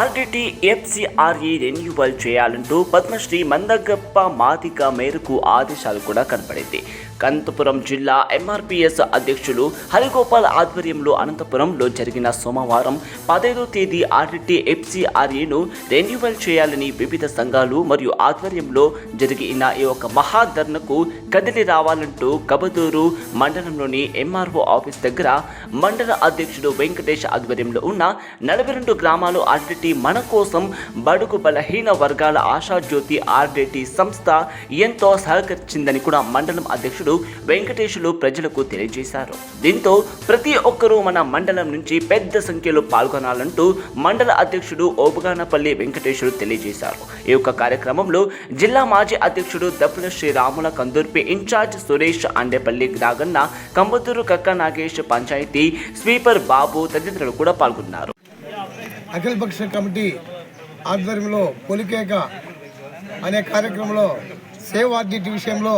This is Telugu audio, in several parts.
ఆర్డిటి ఎఫ్సిఆర్ఏ రెన్యువల్ చేయాలంటూ పద్మశ్రీ మందగప్ప మాదిగ మేరకు ఆదేశాలు కూడా కనపడింది. అనంతపురం జిల్లా ఎంఆర్పిఎస్ అధ్యక్షులు హరిగోపాల్ ఆధ్వర్యంలో అనంతపురంలో జరిగిన సోమవారం 15వ తేదీ ఆర్డిటి ఎఫ్సిఆర్ఏను రెన్యువల్ చేయాలని వివిధ సంఘాలు మరియు ఆధ్వర్యంలో జరిగిన ఈ ఒక మహాధర్నకు కదిలి రావాలంటూ కబదూరు మండలంలోని ఎంఆర్ఓ ఆఫీస్ దగ్గర మండల అధ్యక్షుడు వెంకటేష్ ఆధ్వర్యంలో ఉన్న 42 గ్రామాలు ఆర్డిటి మన కోసం బడుగు బలహీన వర్గాల ఆశాజ్యోతి ఆర్డిటి సంస్థ ఎంతో సహకరించిందని కూడా మండలం అధ్యక్షుడు వెంకటేశ్లు ప్రజలకు తెలియజేశారు. దీంతో ప్రతి ఒక్కరూ మన మండలం నుంచి పెద్ద సంఖ్యలో పాల్గొనాలంటూ మండల అధ్యక్షుడు ఓబగానపల్లి వెంకటేశ్లు తెలియజేశారు. ఈ యొక్క కార్యక్రమంలో జిల్లా మాజీ అధ్యక్షుడు దప్పుల శ్రీరాముల కందూర్పి ఇన్ఛార్జ్ సురేష్ అండేపల్లి రాగన్న కంబతూరు కక్క నాగేష్ పంచాయతీ స్వీపర్ బాబు తదితరులు కూడా పాల్గొన్నారు. అఖిలపక్ష కమిటీ ఆధ్వర్యంలో పొలికేక అనే కార్యక్రమంలో సేవ్ ఆర్డిటి విషయంలో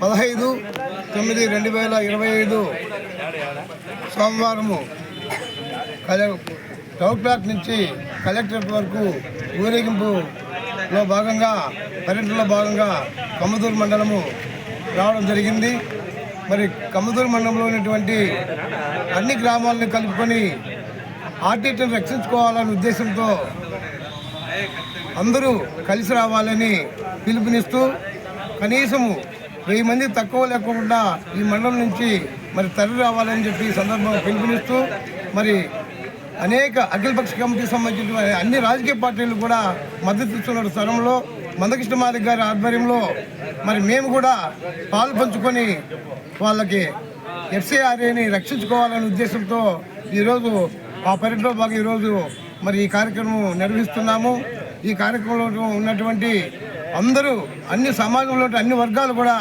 15/9/2025 సోమవారము కలెక్టరేట్ నుంచి కలెక్టరేట్ వరకు ఊరేగింపులో భాగంగా పర్యటనలో భాగంగా కమ్మదూరు మండలము రావడం జరిగింది. మరి కమ్మదూరు మండలంలో ఉన్నటువంటి అన్ని గ్రామాలను కలుపుకొని ఆర్డిటిని రక్షించుకోవాలనే ఉద్దేశంతో అందరూ కలిసి రావాలని పిలుపునిస్తూ కనీసము 1000 మంది తక్కువ లేకుండా ఈ మండలం నుంచి మరి తరలి రావాలని చెప్పి సందర్భంగా పిలుపునిస్తూ మరి అనేక అఖిలపక్ష కమిటీకి సంబంధించిన అన్ని రాజకీయ పార్టీలు కూడా మద్దతు ఇస్తున్న స్థలంలో మందకృష్ణ మాదిగ గారి ఆధ్వర్యంలో మరి మేము కూడా పాలు పంచుకొని వాళ్ళకి ఎఫ్సిఆర్ఏని రక్షించుకోవాలనే ఉద్దేశంతో ఈరోజు ఆ పర్యటనలో భాగంగా ఈరోజు మరి ఈ కార్యక్రమం నిర్వహిస్తున్నాము. ఈ కార్యక్రమంలో ఉన్నటువంటి అందరూ అన్ని సమాజంలో అన్ని వర్గాలు కూడా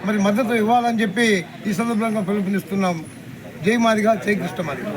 మరి మద్దతు ఇవ్వాలని చెప్పి ఈ సందర్భంగా పిలుపునిస్తున్నాం. జై మాదిగ, జై కృష్ణ మాదిగ.